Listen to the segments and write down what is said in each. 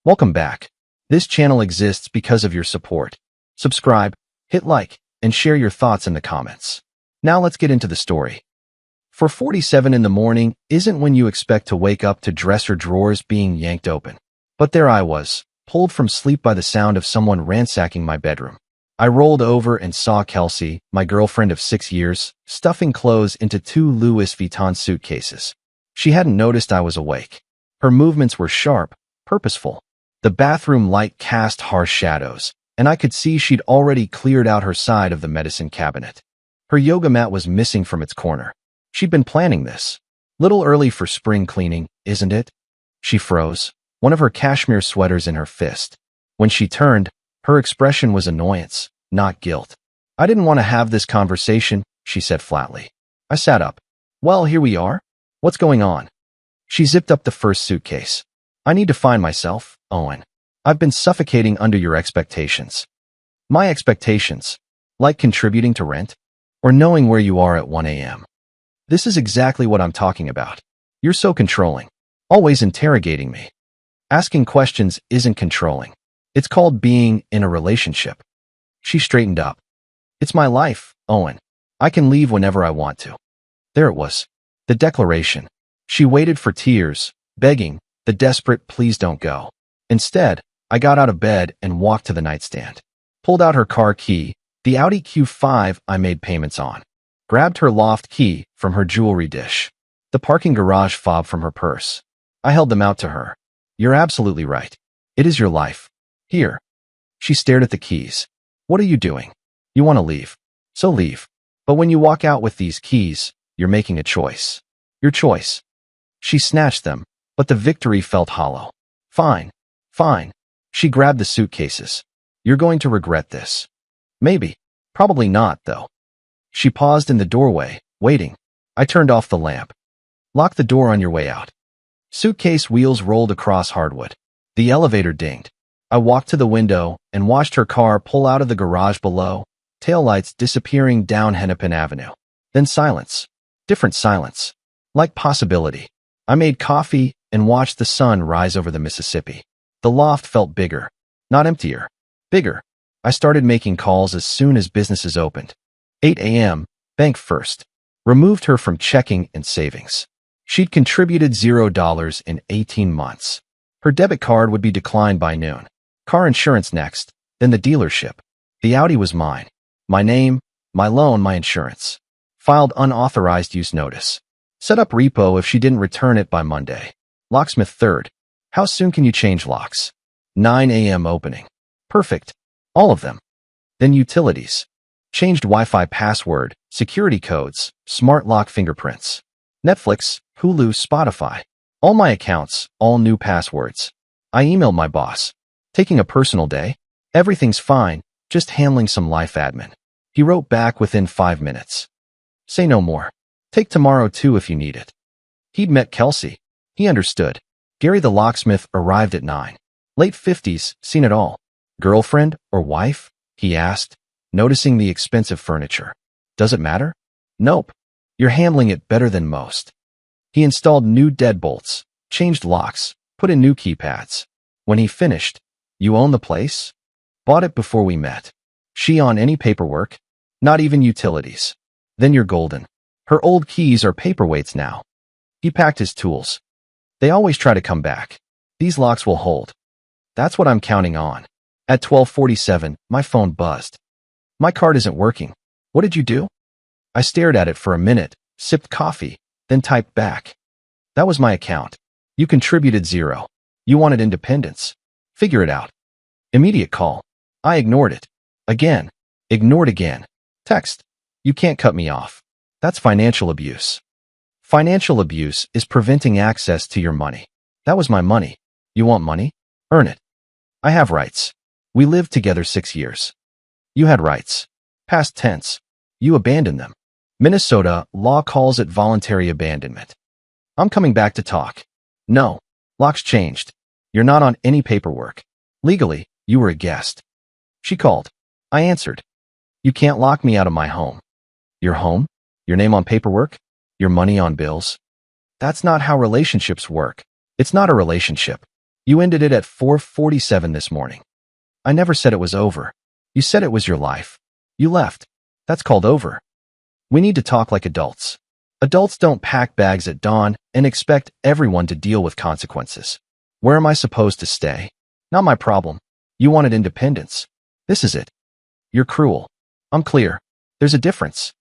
Welcome back. This channel exists because of your support. Subscribe, hit like, and share your thoughts in the comments. Now let's get into the story. 4:47 in the morning isn't when you expect to wake up to dresser drawers being yanked open. But there I was, pulled from sleep by the sound of someone ransacking my bedroom. I rolled over and saw Kelsey, my girlfriend of 6 years, stuffing clothes into 2 Louis Vuitton suitcases. She hadn't noticed I was awake. Her movements were sharp, purposeful. The bathroom light cast harsh shadows, and I could see she'd already cleared out her side of the medicine cabinet. Her yoga mat was missing from its corner. She'd been planning this. Little early for spring cleaning, isn't it? She froze, one of her cashmere sweaters in her fist. When she turned, her expression was annoyance, not guilt. I didn't want to have this conversation, she said flatly. I sat up. Well, here we are. What's going on? She zipped up the first suitcase. I need to find myself, Owen. I've been suffocating under your expectations. My expectations? Like contributing to rent? Or knowing where you are at 1 a.m.? This is exactly what I'm talking about. You're so controlling. Always interrogating me. Asking questions isn't controlling. It's called being in a relationship. She straightened up. It's my life, Owen. I can leave whenever I want to. There it was. The declaration. She waited for tears, begging, the desperate please don't go. Instead, I got out of bed and walked to the nightstand. Pulled out her car key, the Audi Q5 I made payments on. Grabbed her loft key from her jewelry dish. The parking garage fob from her purse. I held them out to her. You're absolutely right. It is your life. Here. She stared at the keys. What are you doing? You want to leave. So leave. But when you walk out with these keys, you're making a choice. Your choice. She snatched them, but the victory felt hollow. Fine. Fine. She grabbed the suitcases. You're going to regret this. Maybe. Probably not, though. She paused in the doorway, waiting. I turned off the lamp. Lock the door on your way out. Suitcase wheels rolled across hardwood. The elevator dinged. I walked to the window and watched her car pull out of the garage below, taillights disappearing down Hennepin Avenue. Then silence. Different silence. Like possibility. I made coffee and watched the sun rise over the Mississippi. The loft felt bigger. Not emptier. Bigger. I started making calls as soon as businesses opened. 8 a.m., bank first. Removed her from checking and savings. She'd contributed $0 in 18 months. Her debit card would be declined by noon. Car insurance next, then the dealership. The Audi was mine. My name, my loan, my insurance. Filed unauthorized use notice. Set up repo if she didn't return it by Monday. Locksmith 3rd. How soon can you change locks? 9 a.m. opening. Perfect. All of them. Then utilities. Changed Wi-Fi password, security codes, smart lock fingerprints. Netflix, Hulu, Spotify. All my accounts, all new passwords. I emailed my boss. Taking a personal day? Everything's fine, just handling some life admin. He wrote back within 5 minutes. Say no more. Take tomorrow too if you need it. He'd met Kelsey. He understood. Gary the locksmith arrived at 9. Late 50s, seen it all. Girlfriend or wife? He asked, noticing the expensive furniture. Does it matter? Nope. You're handling it better than most. He installed new deadbolts, changed locks, put in new keypads. When he finished, you own the place? Bought it before we met. She on any paperwork? Not even utilities. Then you're golden. Her old keys are paperweights now. He packed his tools. They always try to come back. These locks will hold. That's what I'm counting on. At 12:47, my phone buzzed. My card isn't working. What did you do? I stared at it for a minute, sipped coffee, then typed back. That was my account. You contributed $0. You wanted independence. Figure it out. Immediate call. I ignored it. Again. Ignored again. Text. You can't cut me off. That's financial abuse. Financial abuse is preventing access to your money. That was my money. You want money? Earn it. I have rights. We lived together 6 years. You had rights. Past tense. You abandoned them. Minnesota law calls it voluntary abandonment. I'm coming back to talk. No. Locks changed. You're not on any paperwork. Legally, you were a guest. She called. I answered. You can't lock me out of my home. Your home? Your name on paperwork? Your money on bills? That's not how relationships work. It's not a relationship. You ended it at 4:47 this morning. I never said it was over. You said it was your life. You left. That's called over. We need to talk like adults. Adults don't pack bags at dawn and expect everyone to deal with consequences. Where am I supposed to stay? Not my problem. You wanted independence. This is it. You're cruel. I'm clear. There's a difference.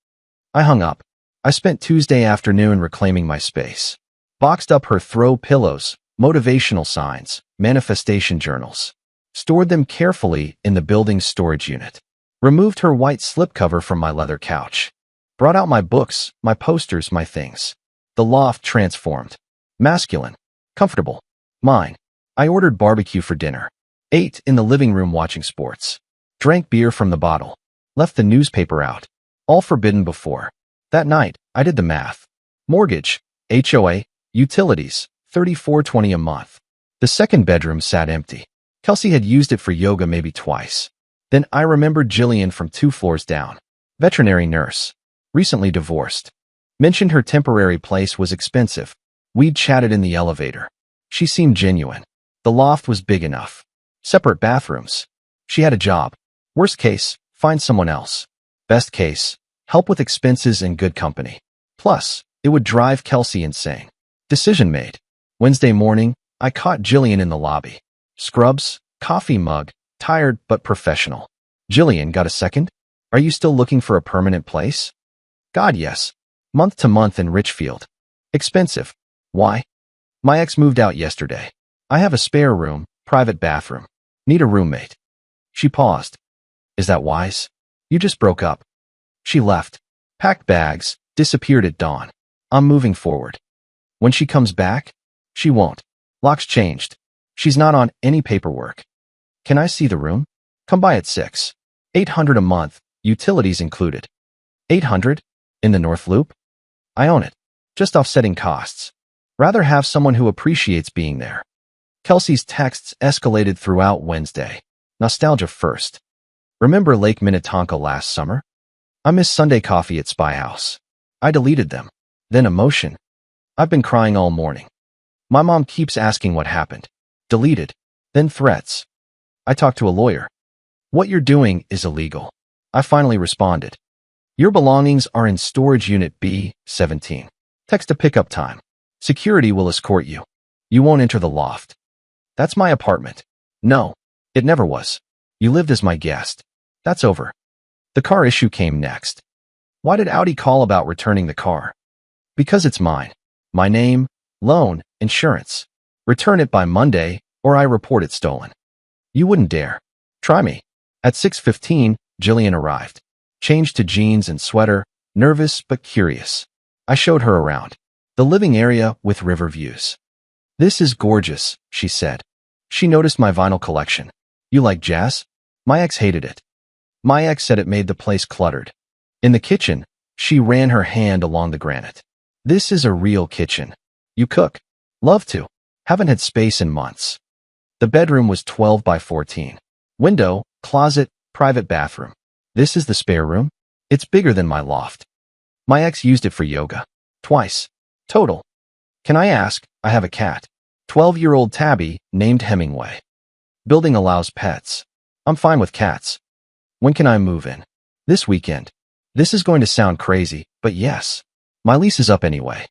I hung up. I spent Tuesday afternoon reclaiming my space. Boxed up her throw pillows, motivational signs, manifestation journals. Stored them carefully in the building's storage unit. Removed her white slipcover from my leather couch. Brought out my books, my posters, my things. The loft transformed. Masculine. Comfortable. Mine. I ordered barbecue for dinner. Ate in the living room watching sports. Drank beer from the bottle. Left the newspaper out. All forbidden before. That night, I did the math. Mortgage, HOA, utilities, $34.20 a month. The second bedroom sat empty. Kelsey had used it for yoga maybe twice. Then I remembered Jillian from 2 floors down. Veterinary nurse. Recently divorced. Mentioned her temporary place was expensive. We'd chatted in the elevator. She seemed genuine. The loft was big enough. Separate bathrooms. She had a job. Worst case, find someone else. Best case, help with expenses and good company. Plus, it would drive Kelsey insane. Decision made. Wednesday morning, I caught Jillian in the lobby. Scrubs, coffee mug, tired but professional. Jillian, got a second? Are you still looking for a permanent place? God, yes. Month to month in Richfield. Expensive. Why? My ex moved out yesterday. I have a spare room, private bathroom. Need a roommate. She paused. Is that wise? You just broke up. She left. Packed bags, disappeared at dawn. I'm moving forward. When she comes back? She won't. Lock's changed. She's not on any paperwork. Can I see the room? Come by at 6. $800 a month, utilities included. $800? In the North Loop? I own it. Just offsetting costs. Rather have someone who appreciates being there. Kelsey's texts escalated throughout Wednesday. Nostalgia first. Remember Lake Minnetonka last summer? I miss Sunday coffee at Spy House. I deleted them. Then emotion. I've been crying all morning. My mom keeps asking what happened. Deleted. Then threats. I talked to a lawyer. What you're doing is illegal. I finally responded. Your belongings are in storage unit B17. Text a pickup time. Security will escort you. You won't enter the loft. That's my apartment. No, it never was. You lived as my guest. That's over. The car issue came next. Why did Audi call about returning the car? Because it's mine. My name, loan, insurance. Return it by Monday, or I report it stolen. You wouldn't dare. Try me. At 6:15, Jillian arrived. Changed to jeans and sweater, nervous but curious. I showed her around. The living area with river views. This is gorgeous, she said. She noticed my vinyl collection. You like jazz? My ex hated it. My ex said it made the place cluttered. In the kitchen, she ran her hand along the granite. This is a real kitchen. You cook? Love to. Haven't had space in months. The bedroom was 12 by 14. Window, closet, private bathroom. This is the spare room? It's bigger than my loft. My ex used it for yoga. Twice. Total. Can I ask? I have a cat. 12-year-old tabby named Hemingway. Building allows pets. I'm fine with cats. When can I move in? This weekend. This is going to sound crazy, but yes. My lease is up anyway.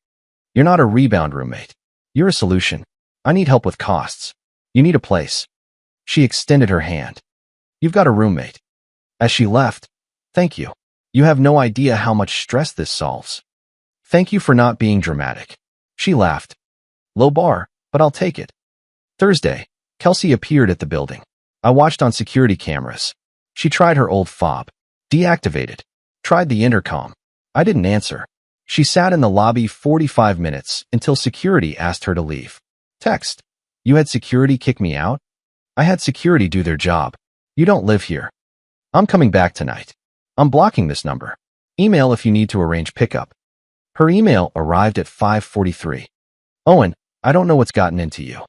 You're not a rebound roommate. You're a solution. I need help with costs. You need a place. She extended her hand. You've got a roommate. As she left, thank you. You have no idea how much stress this solves. Thank you for not being dramatic. She laughed. Low bar, but I'll take it. Thursday, Kelsey appeared at the building. I watched on security cameras. She tried her old fob. Deactivated. Tried the intercom. I didn't answer. She sat in the lobby 45 minutes until security asked her to leave. Text. You had security kick me out? I had security do their job. You don't live here. I'm coming back tonight. I'm blocking this number. Email if you need to arrange pickup. Her email arrived at 5:43. Owen, I don't know what's gotten into you.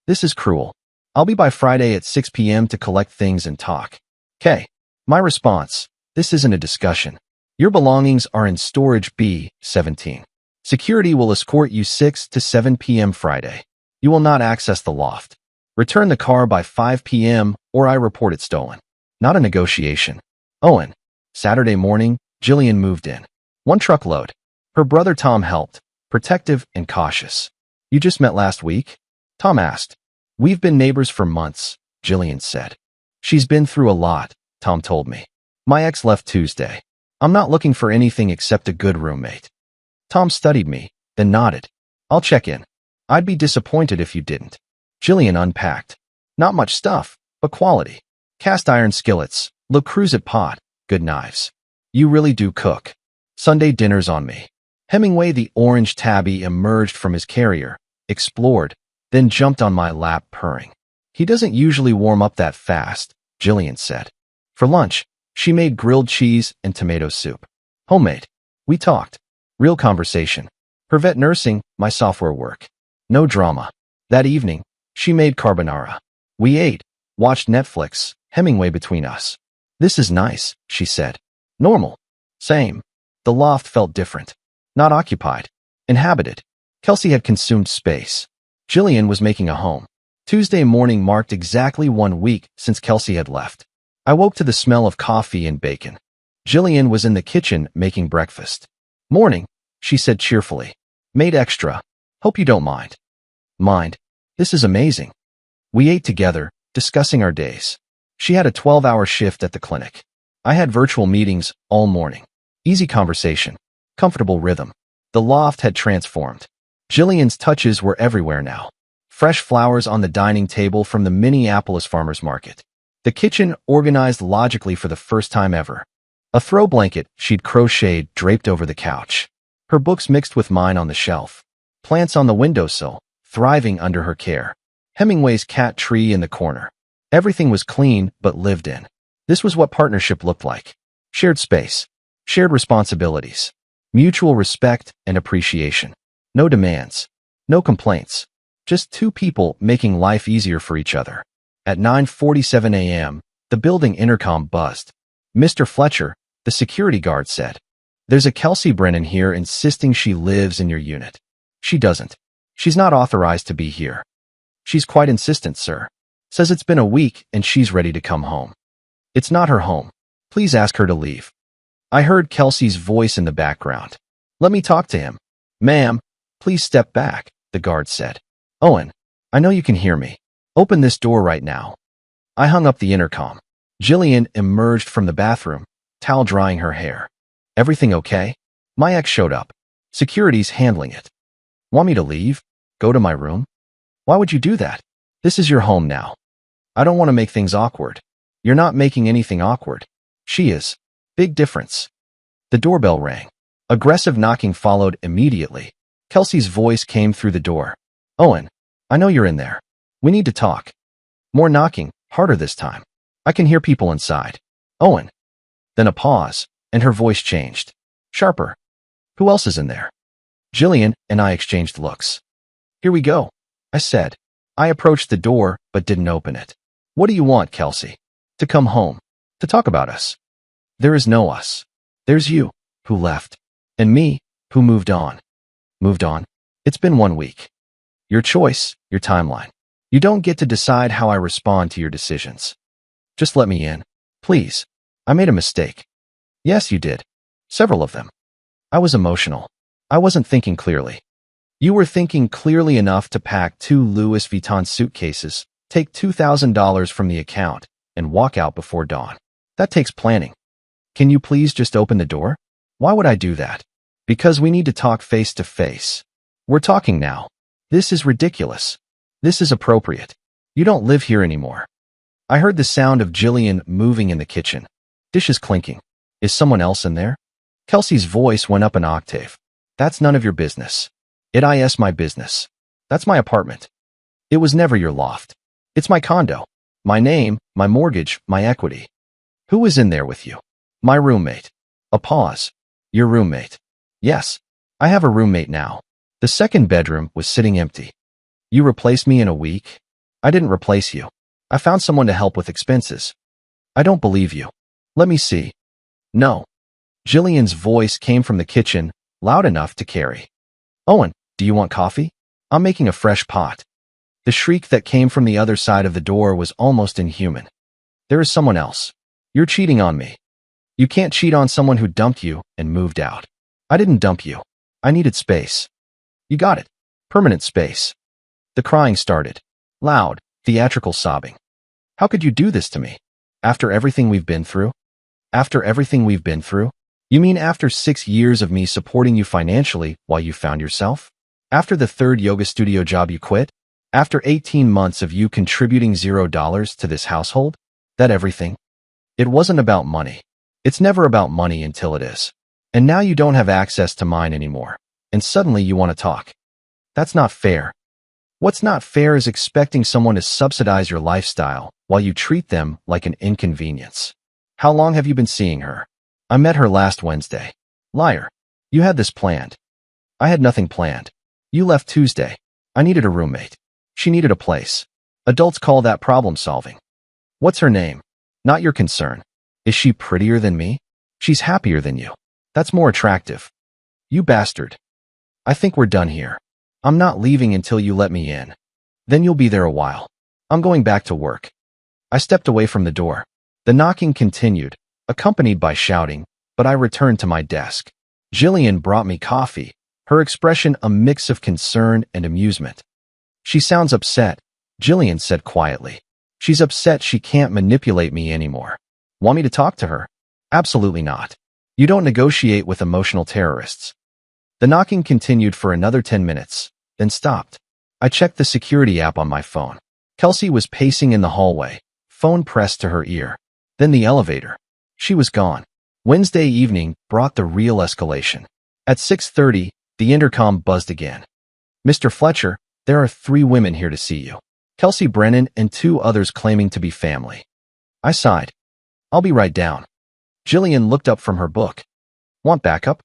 This is cruel. I'll be by Friday at 6 p.m. to collect things and talk. K. My response. This isn't a discussion. Your belongings are in storage B17. Security will escort you 6 to 7 p.m. Friday. You will not access the loft. Return the car by 5 p.m. or I report it stolen. Not a negotiation. Owen. Saturday morning, Jillian moved in. One truckload. Her brother Tom helped, protective and cautious. You just met last week? Tom asked. We've been neighbors for months, Jillian said. She's been through a lot, Tom told me. My ex left Tuesday. I'm not looking for anything except a good roommate. Tom studied me, then nodded. I'll check in. I'd be disappointed if you didn't. Jillian unpacked. Not much stuff, but quality. Cast iron skillets, Le Creuset pot, good knives. You really do cook. Sunday dinner's on me. Hemingway the orange tabby emerged from his carrier, explored, then jumped on my lap purring. He doesn't usually warm up that fast, Jillian said. For lunch, she made grilled cheese and tomato soup. Homemade. We talked. Real conversation. Her vet nursing, my software work. No drama. That evening, she made carbonara. We ate, watched Netflix, Hemingway between us. This is nice, she said. Normal. Same. The loft felt different. Not occupied. Inhabited. Kelsey had consumed space. Jillian was making a home. Tuesday morning marked exactly 1 week since Kelsey had left. I woke to the smell of coffee and bacon. Jillian was in the kitchen making breakfast. Morning, she said cheerfully. Made extra. Hope you don't mind. Mind. This is amazing. We ate together, discussing our days. She had a 12-hour shift at the clinic. I had virtual meetings all morning. Easy conversation. Comfortable rhythm. The loft had transformed. Jillian's touches were everywhere now. Fresh flowers on the dining table from the Minneapolis farmers market. The kitchen organized logically for the first time ever. A throw blanket she'd crocheted draped over the couch. Her books mixed with mine on the shelf. Plants on the windowsill, thriving under her care. Hemingway's cat tree in the corner. Everything was clean but lived in. This was what partnership looked like. Shared space. Shared responsibilities. Mutual respect and appreciation. No demands. No complaints. Just two people making life easier for each other. At 9:47 a.m., the building intercom buzzed. Mr. Fletcher, the security guard said. There's a Kelsey Brennan here insisting she lives in your unit. She doesn't. She's not authorized to be here. She's quite insistent, sir. Says it's been a week and she's ready to come home. It's not her home. Please ask her to leave. I heard Kelsey's voice in the background. Let me talk to him. Ma'am, please step back, the guard said. Owen, I know you can hear me. Open this door right now. I hung up the intercom. Jillian emerged from the bathroom, towel drying her hair. Everything okay? My ex showed up. Security's handling it. Want me to leave? Go to my room? Why would you do that? This is your home now. I don't want to make things awkward. You're not making anything awkward. She is. Big difference. The doorbell rang. Aggressive knocking followed immediately. Kelsey's voice came through the door. Owen, I know you're in there. We need to talk. More knocking, harder this time. I can hear people inside. Owen. Then a pause, and her voice changed. Sharper. Who else is in there? Jillian and I exchanged looks. Here we go, I said. I approached the door, but didn't open it. What do you want, Kelsey? To come home. To talk about us. There is no us. There's you, who left. And me, who moved on. Moved on? It's been 1 week. Your choice, your timeline. You don't get to decide how I respond to your decisions. Just let me in. Please. I made a mistake. Yes, you did. Several of them. I was emotional. I wasn't thinking clearly. You were thinking clearly enough to pack 2 Louis Vuitton suitcases, take $2,000 from the account, and walk out before dawn. That takes planning. Can you please just open the door? Why would I do that? Because we need to talk face to face. We're talking now. This is ridiculous. This is appropriate. You don't live here anymore. I heard the sound of Jillian moving in the kitchen. Dishes clinking. Is someone else in there? Kelsey's voice went up an octave. That's none of your business. It is my business. That's my apartment. It was never your loft. It's my condo. My name, my mortgage, my equity. Who was in there with you? My roommate. A pause. Your roommate. Yes. I have a roommate now. The second bedroom was sitting empty. You replaced me in a week? I didn't replace you. I found someone to help with expenses. I don't believe you. Let me see. No. Jillian's voice came from the kitchen, loud enough to carry. Owen, do you want coffee? I'm making a fresh pot. The shriek that came from the other side of the door was almost inhuman. There is someone else. You're cheating on me. You can't cheat on someone who dumped you and moved out. I didn't dump you. I needed space. You got it. Permanent space. The crying started. Loud, theatrical sobbing. How could you do this to me? After everything we've been through? After everything we've been through? You mean after 6 years of me supporting you financially while you found yourself? After the third yoga studio job you quit? After 18 months of you contributing $0 to this household? That everything? It wasn't about money. It's never about money until it is. And now you don't have access to mine anymore. And suddenly you want to talk. That's not fair. What's not fair is expecting someone to subsidize your lifestyle while you treat them like an inconvenience. How long have you been seeing her? I met her last Wednesday. Liar. You had this planned. I had nothing planned. You left Tuesday. I needed a roommate. She needed a place. Adults call that problem solving. What's her name? Not your concern. Is she prettier than me? She's happier than you. That's more attractive. You bastard. I think we're done here. I'm not leaving until you let me in. Then you'll be there a while. I'm going back to work. I stepped away from the door. The knocking continued, accompanied by shouting, but I returned to my desk. Jillian brought me coffee, her expression a mix of concern and amusement. She sounds upset, Jillian said quietly. She's upset she can't manipulate me anymore. Want me to talk to her? Absolutely not. You don't negotiate with emotional terrorists. The knocking continued for another 10 minutes, then stopped. I checked the security app on my phone. Kelsey was pacing in the hallway, phone pressed to her ear. Then the elevator. She was gone. Wednesday evening brought the real escalation. At 6:30, the intercom buzzed again. Mr. Fletcher, there are 3 women here to see you. Kelsey Brennan and 2 others claiming to be family. I sighed. I'll be right down. Jillian looked up from her book. Want backup?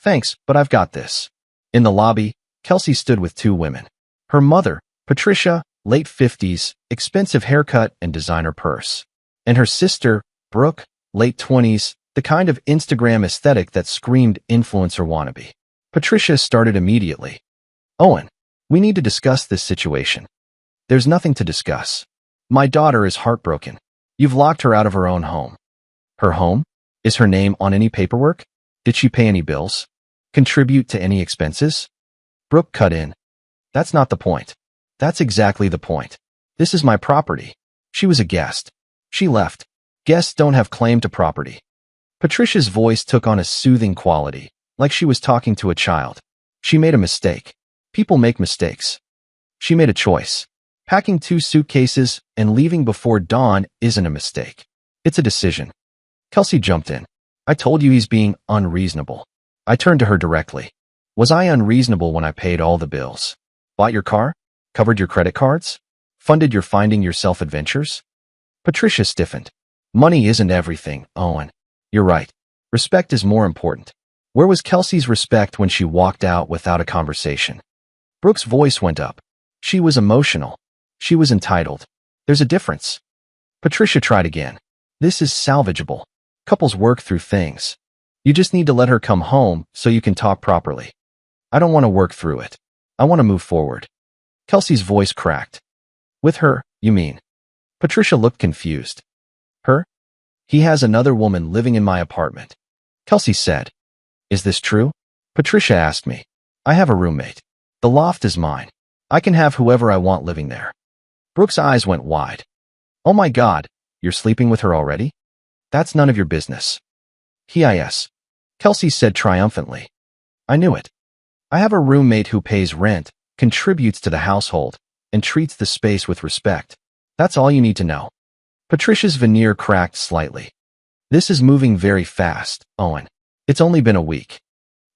Thanks, but I've got this. In the lobby, Kelsey stood with 2 women. Her mother, Patricia, late 50s, expensive haircut and designer purse. And her sister, Brooke, late 20s, the kind of Instagram aesthetic that screamed influencer wannabe. Patricia started immediately. Owen, we need to discuss this situation. There's nothing to discuss. My daughter is heartbroken. You've locked her out of her own home. Her home? Is her name on any paperwork? Did she pay any bills? Contribute to any expenses? Brooke cut in. That's not the point. That's exactly the point. This is my property. She was a guest. She left. Guests don't have claim to property. Patricia's voice took on a soothing quality, like she was talking to a child. She made a mistake. People make mistakes. She made a choice. Packing 2 suitcases and leaving before dawn isn't a mistake. It's a decision. Kelsey jumped in. I told you he's being unreasonable. I turned to her directly. Was I unreasonable when I paid all the bills? Bought your car? Covered your credit cards? Funded your finding yourself adventures? Patricia stiffened. Money isn't everything, Owen. You're right. Respect is more important. Where was Kelsey's respect when she walked out without a conversation? Brooke's voice went up. She was emotional. She was entitled. There's a difference. Patricia tried again. This is salvageable. Couples work through things. You just need to let her come home so you can talk properly. I don't want to work through it. I want to move forward. Kelsey's voice cracked. With her, you mean? Patricia looked confused. Her? He has another woman living in my apartment. Kelsey said. Is this true? Patricia asked me. I have a roommate. The loft is mine. I can have whoever I want living there. Brooke's eyes went wide. Oh my God, you're sleeping with her already? That's none of your business. His. Kelsey said triumphantly. I knew it. I have a roommate who pays rent, contributes to the household, and treats the space with respect. That's all you need to know. Patricia's veneer cracked slightly. This is moving very fast, Owen. It's only been a week.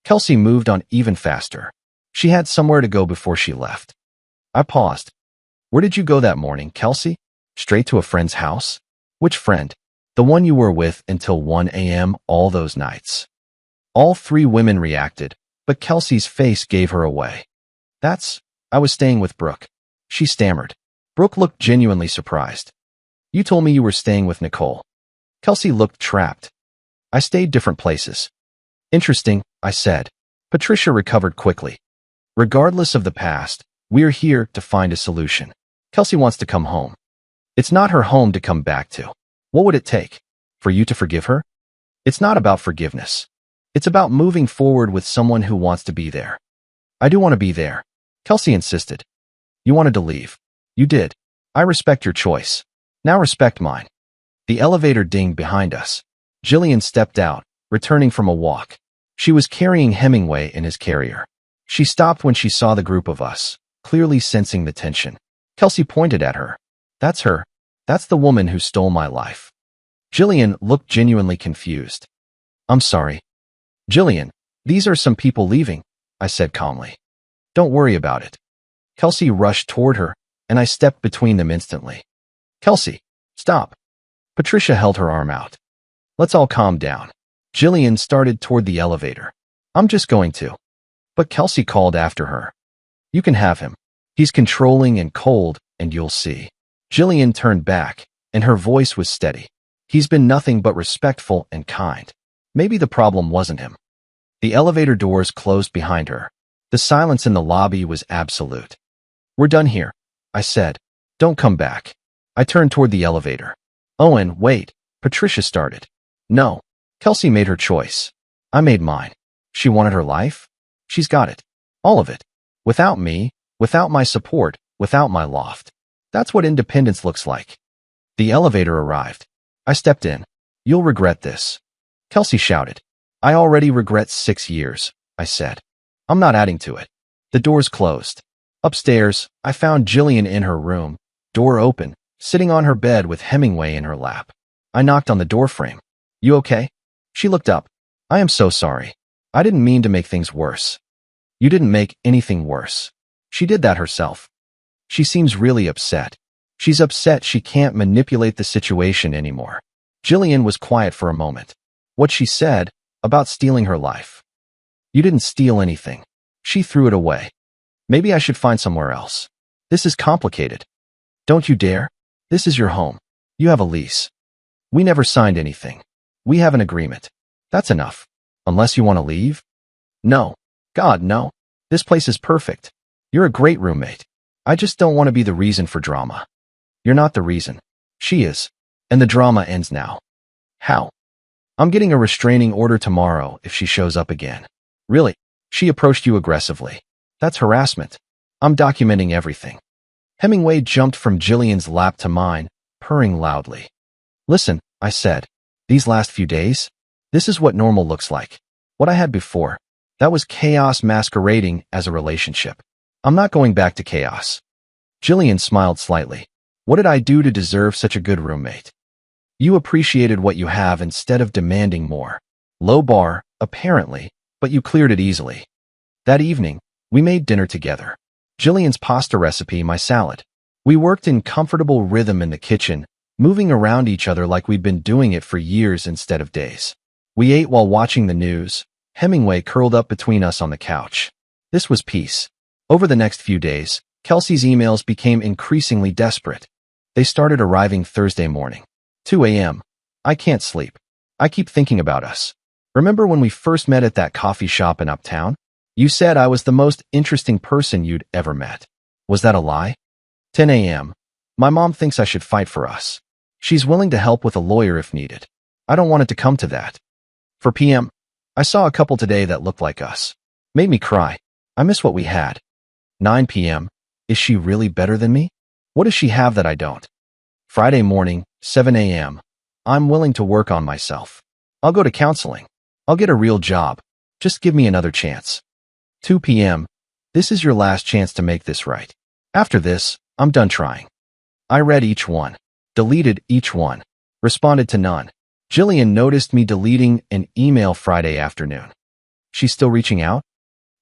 Kelsey moved on even faster. She had somewhere to go before she left. I paused. Where did you go that morning, Kelsey? Straight to a friend's house? Which friend? The one you were with until 1 a.m. all those nights. All 3 women reacted, but Kelsey's face gave her away. I was staying with Brooke. She stammered. Brooke looked genuinely surprised. You told me you were staying with Nicole. Kelsey looked trapped. I stayed different places. Interesting, I said. Patricia recovered quickly. Regardless of the past, We're here to find a solution. Kelsey wants to come home. It's not her home to come back to. What would it take? For you to forgive her? It's not about forgiveness. It's about moving forward with someone who wants to be there. I do want to be there. Kelsey insisted. You wanted to leave. You did. I respect your choice. Now respect mine. The elevator dinged behind us. Jillian stepped out, returning from a walk. She was carrying Hemingway in his carrier. She stopped when she saw the group of us, clearly sensing the tension. Kelsey pointed at her. That's her. That's the woman who stole my life. Jillian looked genuinely confused. I'm sorry. Jillian, these are some people leaving, I said calmly. Don't worry about it. Kelsey rushed toward her, and I stepped between them instantly. Kelsey, stop. Patricia held her arm out. Let's all calm down. Jillian started toward the elevator. I'm just going to. But Kelsey called after her. You can have him. He's controlling and cold, and you'll see. Jillian turned back, and her voice was steady. He's been nothing but respectful and kind. Maybe the problem wasn't him. The elevator doors closed behind her. The silence in the lobby was absolute. We're done here, I said. Don't come back. I turned toward the elevator. Owen, wait, Patricia started. No. Kelsey made her choice. I made mine. She wanted her life. She's got it. All of it. Without me, without my support, without my loft. That's what independence looks like. The elevator arrived. I stepped in. You'll regret this. Kelsey shouted. I already regret 6 years, I said. I'm not adding to it. The doors closed. Upstairs, I found Jillian in her room, door open, sitting on her bed with Hemingway in her lap. I knocked on the doorframe. You okay? She looked up. I am so sorry. I didn't mean to make things worse. You didn't make anything worse. She did that herself. She seems really upset. She's upset she can't manipulate the situation anymore. Jillian was quiet for a moment. What she said about stealing her life. You didn't steal anything. She threw it away. Maybe I should find somewhere else. This is complicated. Don't you dare. This is your home. You have a lease. We never signed anything. We have an agreement. That's enough. Unless you want to leave? No. God, no. This place is perfect. You're a great roommate. I just don't want to be the reason for drama. You're not the reason. She is. And the drama ends now. How? I'm getting a restraining order tomorrow if she shows up again. Really? She approached you aggressively. That's harassment. I'm documenting everything. Hemingway jumped from Jillian's lap to mine, purring loudly. Listen, I said. These last few days? This is what normal looks like. What I had before. That was chaos masquerading as a relationship. I'm not going back to chaos. Jillian smiled slightly. What did I do to deserve such a good roommate? You appreciated what you have instead of demanding more. Low bar, apparently, but you cleared it easily. That evening, we made dinner together. Jillian's pasta recipe, my salad. We worked in comfortable rhythm in the kitchen, moving around each other like we'd been doing it for years instead of days. We ate while watching the news, Hemingway curled up between us on the couch. This was peace. Over the next few days, Kelsey's emails became increasingly desperate. They started arriving Thursday morning. 2 a.m. I can't sleep. I keep thinking about us. Remember when we first met at that coffee shop in Uptown? You said I was the most interesting person you'd ever met. Was that a lie? 10 a.m. My mom thinks I should fight for us. She's willing to help with a lawyer if needed. I don't want it to come to that. 4 p.m. I saw a couple today that looked like us. Made me cry. I miss what we had. 9 p.m. Is she really better than me? What does she have that I don't? Friday morning, 7 a.m. I'm willing to work on myself. I'll go to counseling. I'll get a real job. Just give me another chance. 2 p.m. This is your last chance to make this right. After this, I'm done trying. I read each one. Deleted each one. Responded to none. Jillian noticed me deleting an email Friday afternoon. She's still reaching out?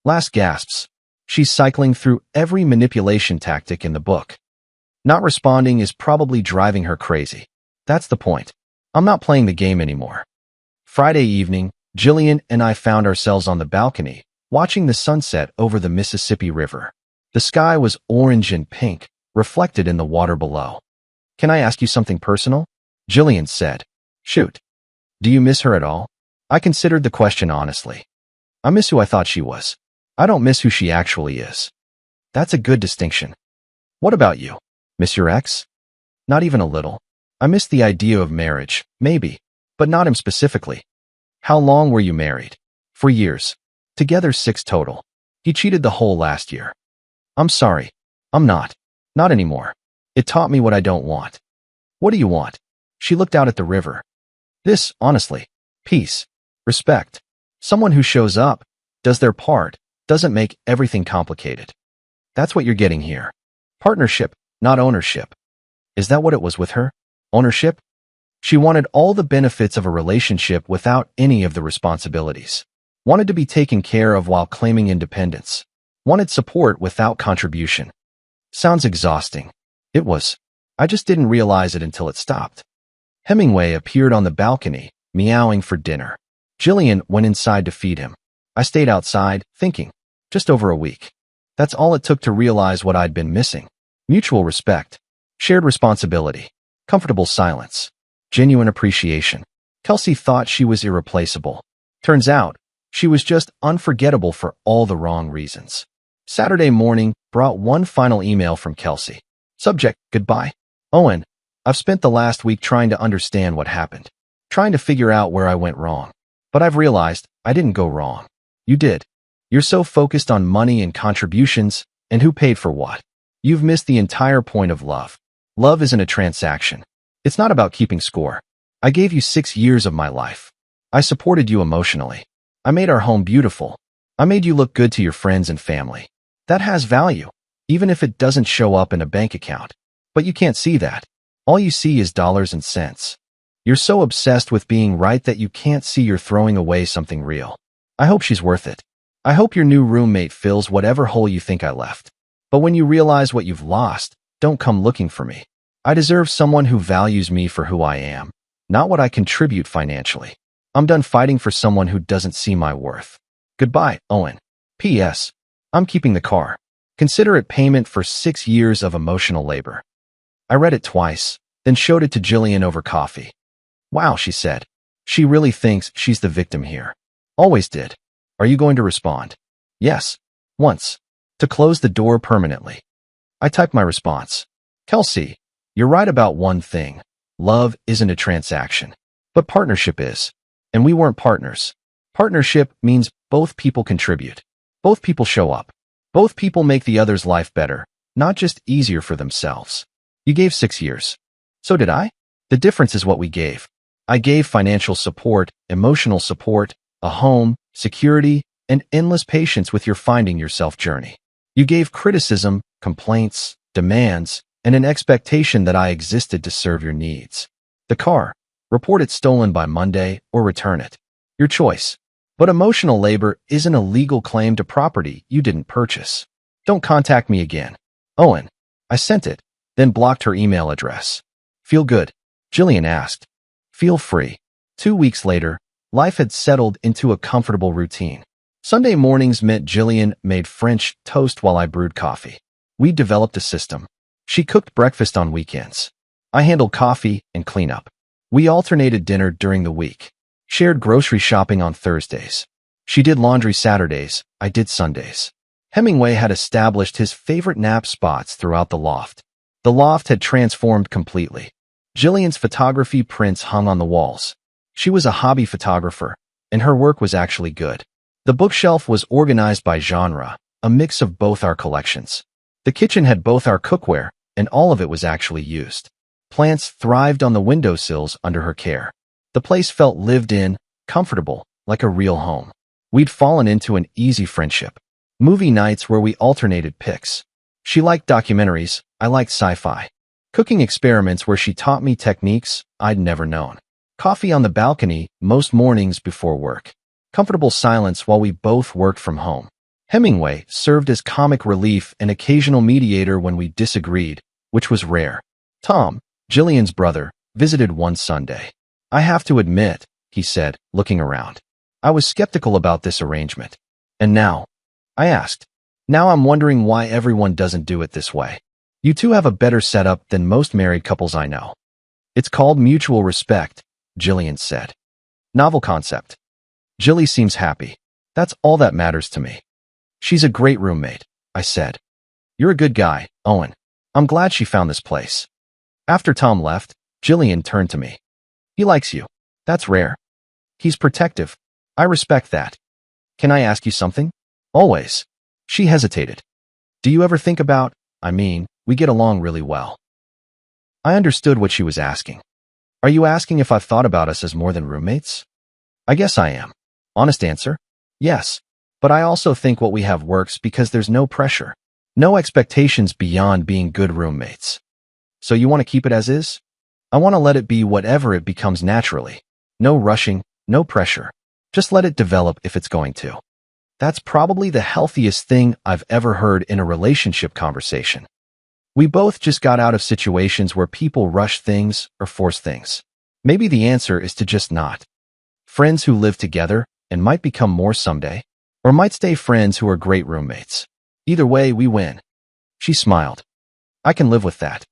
Last gasps. She's cycling through every manipulation tactic in the book. Not responding is probably driving her crazy. That's the point. I'm not playing the game anymore. Friday evening, Jillian and I found ourselves on the balcony, watching the sunset over the Mississippi River. The sky was orange and pink, reflected in the water below. Can I ask you something personal? Jillian said. Shoot. Do you miss her at all? I considered the question honestly. I miss who I thought she was. I don't miss who she actually is. That's a good distinction. What about you? Miss your ex? Not even a little. I miss the idea of marriage, maybe, but not him specifically. How long were you married? 4 years. Together 6 total. He cheated the whole last year. I'm sorry. I'm not. Not anymore. It taught me what I don't want. What do you want? She looked out at the river. This, honestly. Peace. Respect. Someone who shows up, does their part, doesn't make everything complicated. That's what you're getting here. Partnership, not ownership. Is that what it was with her? Ownership? She wanted all the benefits of a relationship without any of the responsibilities. Wanted to be taken care of while claiming independence. Wanted support without contribution. Sounds exhausting. It was. I just didn't realize it until it stopped. Hemingway appeared on the balcony, meowing for dinner. Jillian went inside to feed him. I stayed outside, thinking. Just over a week. That's all it took to realize what I'd been missing. Mutual respect. Shared responsibility. Comfortable silence. Genuine appreciation. Kelsey thought she was irreplaceable. Turns out, she was just unforgettable for all the wrong reasons. Saturday morning brought one final email from Kelsey. Subject, goodbye. Owen, I've spent the last week trying to understand what happened. Trying to figure out where I went wrong. But I've realized I didn't go wrong. You did. You're so focused on money and contributions and who paid for what. You've missed the entire point of love. Love isn't a transaction. It's not about keeping score. I gave you 6 years of my life. I supported you emotionally. I made our home beautiful. I made you look good to your friends and family. That has value, even if it doesn't show up in a bank account. But you can't see that. All you see is dollars and cents. You're so obsessed with being right that you can't see you're throwing away something real. I hope she's worth it. I hope your new roommate fills whatever hole you think I left. But when you realize what you've lost, don't come looking for me. I deserve someone who values me for who I am, not what I contribute financially. I'm done fighting for someone who doesn't see my worth. Goodbye, Owen. P.S. I'm keeping the car. Consider it payment for 6 years of emotional labor. I read it twice, then showed it to Jillian over coffee. Wow, she said. She really thinks she's the victim here. Always did. Are you going to respond? Yes. Once. To close the door permanently. I typed my response. Kelsey, you're right about one thing. Love isn't a transaction. But partnership is. And we weren't partners. Partnership means both people contribute. Both people show up. Both people make the other's life better, not just easier for themselves. You gave 6 years. So did I? The difference is what we gave. I gave financial support, emotional support, a home, security, and endless patience with your finding yourself journey. You gave criticism, complaints, demands, and an expectation that I existed to serve your needs. The car. Report it stolen by Monday or return it. Your choice. But emotional labor isn't a legal claim to property you didn't purchase. Don't contact me again. Owen. I sent it, then blocked her email address. Feel good? Jillian asked. Feel free. 2 weeks later, life had settled into a comfortable routine. Sunday mornings meant Jillian made French toast while I brewed coffee. We developed a system. She cooked breakfast on weekends. I handled coffee and cleanup. We alternated dinner during the week. Shared grocery shopping on Thursdays. She did laundry Saturdays, I did Sundays. Hemingway had established his favorite nap spots throughout the loft. The loft had transformed completely. Jillian's photography prints hung on the walls. She was a hobby photographer, and her work was actually good. The bookshelf was organized by genre, a mix of both our collections. The kitchen had both our cookware, and all of it was actually used. Plants thrived on the windowsills under her care. The place felt lived in, comfortable, like a real home. We'd fallen into an easy friendship. Movie nights where we alternated picks. She liked documentaries, I liked sci-fi. Cooking experiments where she taught me techniques I'd never known. Coffee on the balcony most mornings before work. Comfortable silence while we both worked from home. Hemingway served as comic relief and occasional mediator when we disagreed, which was rare. Tom, Jillian's brother, visited one Sunday. I have to admit, he said, looking around. I was skeptical about this arrangement. And now? I asked. Now I'm wondering why everyone doesn't do it this way. You two have a better setup than most married couples I know. It's called mutual respect, Jillian said. Novel concept. Jilly seems happy. That's all that matters to me. She's a great roommate, I said. You're a good guy, Owen. I'm glad she found this place. After Tom left, Jillian turned to me. He likes you. That's rare. He's protective. I respect that. Can I ask you something? Always. She hesitated. Do you ever think about, we get along really well. I understood what she was asking. Are you asking if I've thought about us as more than roommates? I guess I am. Honest answer? Yes. But I also think what we have works because there's no pressure. No expectations beyond being good roommates. So you want to keep it as is? I want to let it be whatever it becomes naturally. No rushing, no pressure. Just let it develop if it's going to. That's probably the healthiest thing I've ever heard in a relationship conversation. We both just got out of situations where people rush things or force things. Maybe the answer is to just not. Friends who live together and might become more someday, or might stay friends who are great roommates. Either way, we win. She smiled. I can live with that.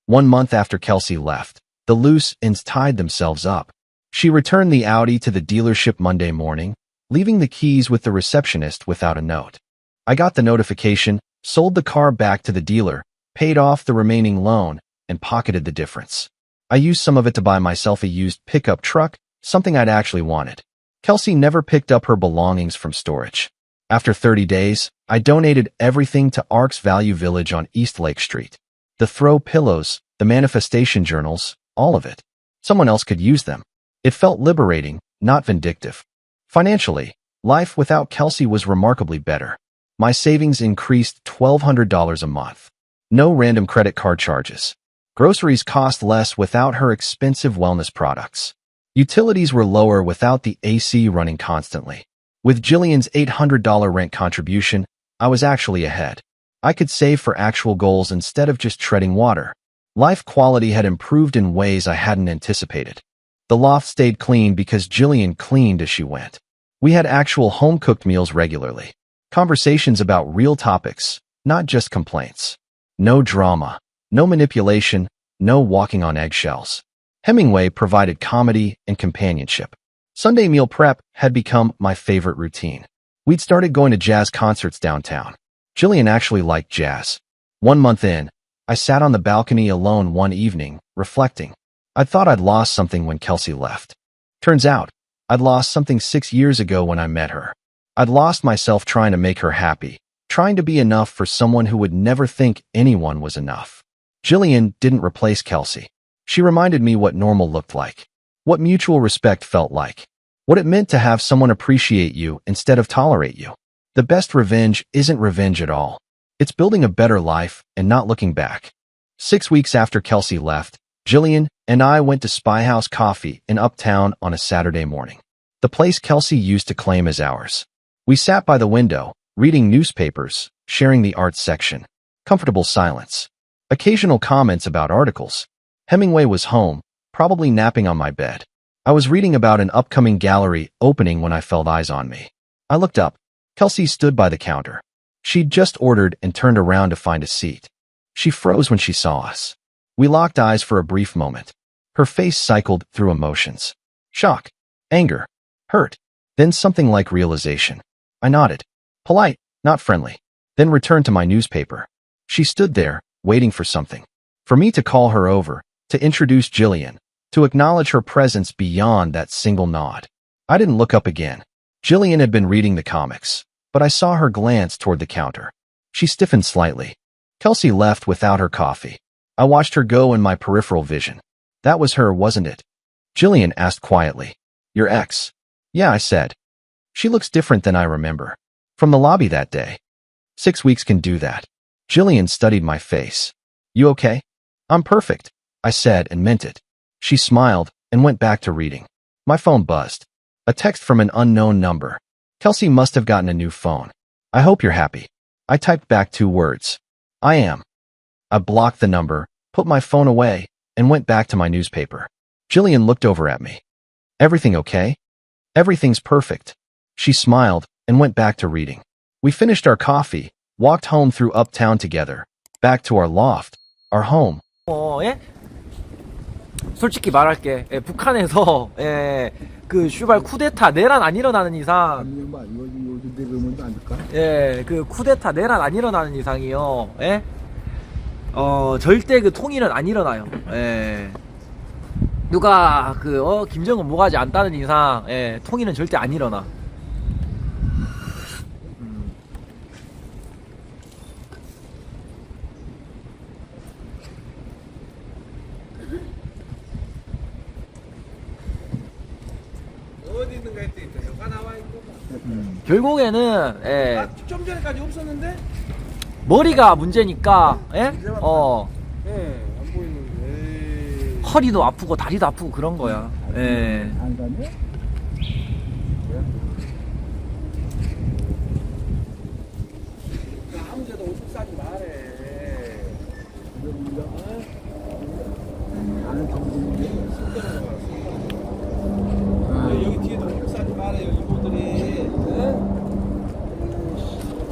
1 month after Kelsey left, the loose ends tied themselves up. She returned the Audi to the dealership Monday morning, leaving the keys with the receptionist without a note. I got the notification, sold the car back to the dealer, paid off the remaining loan, and pocketed the difference. I used some of it to buy myself a used pickup truck, something I'd actually wanted. Kelsey never picked up her belongings from storage. After 30 days, I donated everything to Ark's Value Village on East Lake Street. The throw pillows, the manifestation journals, all of it. Someone else could use them. It felt liberating, not vindictive. Financially, life without Kelsey was remarkably better. My savings increased $1,200 a month. No random credit card charges. Groceries cost less without her expensive wellness products. Utilities were lower without the AC running constantly. With Jillian's $800 rent contribution, I was actually ahead. I could save for actual goals instead of just treading water. Life quality had improved in ways I hadn't anticipated. The loft stayed clean because Jillian cleaned as she went. We had actual home-cooked meals regularly. Conversations about real topics, not just complaints. No drama, no manipulation, no walking on eggshells. Hemingway provided comedy and companionship. Sunday meal prep had become my favorite routine. We'd started going to jazz concerts downtown. Jillian actually liked jazz. 1 month in, I sat on the balcony alone one evening, reflecting. I thought I'd lost something when Kelsey left. Turns out, I'd lost something 6 years ago when I met her. I'd lost myself trying to make her happy, trying to be enough for someone who would never think anyone was enough. Jillian didn't replace Kelsey. She reminded me what normal looked like, what mutual respect felt like, what it meant to have someone appreciate you instead of tolerate you. The best revenge isn't revenge at all. It's building a better life and not looking back. 6 weeks after Kelsey left, Jillian and I went to Spy House Coffee in Uptown on a Saturday morning. The place Kelsey used to claim as ours. We sat by the window, reading newspapers, sharing the arts section. Comfortable silence. Occasional comments about articles. Hemingway was home, probably napping on my bed. I was reading about an upcoming gallery opening when I felt eyes on me. I looked up. Kelsey stood by the counter. She'd just ordered and turned around to find a seat. She froze when she saw us. We locked eyes for a brief moment. Her face cycled through emotions. Shock, anger, hurt, then something like realization. I nodded. Polite, not friendly. Then returned to my newspaper. She stood there, waiting for something. For me to call her over, to introduce Jillian, to acknowledge her presence beyond that single nod. I didn't look up again. Jillian had been reading the comics, but I saw her glance toward the counter. She stiffened slightly. Kelsey left without her coffee. I watched her go in my peripheral vision. That was her, wasn't it? Jillian asked quietly. Your ex? Yeah, I said. She looks different than I remember. From the lobby that day. 6 weeks can do that. Jillian studied my face. You okay? I'm perfect, I said and meant it. She smiled and went back to reading. My phone buzzed. A text from an unknown number. Kelsey must have gotten a new phone. I hope you're happy. I typed back 2 words. I am. I blocked the number, put my phone away, and went back to my newspaper. Jillian looked over at me. Everything okay? Everything's perfect. She smiled and went back to reading. We finished our coffee, walked home through Uptown together, back to our loft, our home. 예? 솔직히 말할게. 예, 북한에서 예, 그 슈발 쿠데타 내란 안 일어나는 이상 근데 그러면 안 될까? 예, 그 쿠데타 내란 안 일어나는 이상이요. 예? 절대 그 통일은 안 일어나요. 예. 누가 김정은 뭐가지 않다는 이상, 예, 통일은 절대 안 일어나. 어디 있는가 했더니 또 여가 나와 있고. 결국에는, 예, 아, 좀 전에까지 없었는데? 머리가 문제니까, 예? 이제 왔다. 안 보이는데. 허리도 아프고 다리도 아프고 그런 거야. 예. 안 가네? 아무 데도 오줌 싸지 말해. 나는 정신이 여기 뒤에도 오줌 싸지 말아요, 이모들이.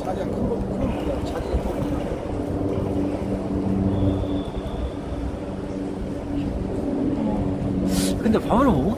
자리가 큰 거보다 자리가 더 근데 밥을 못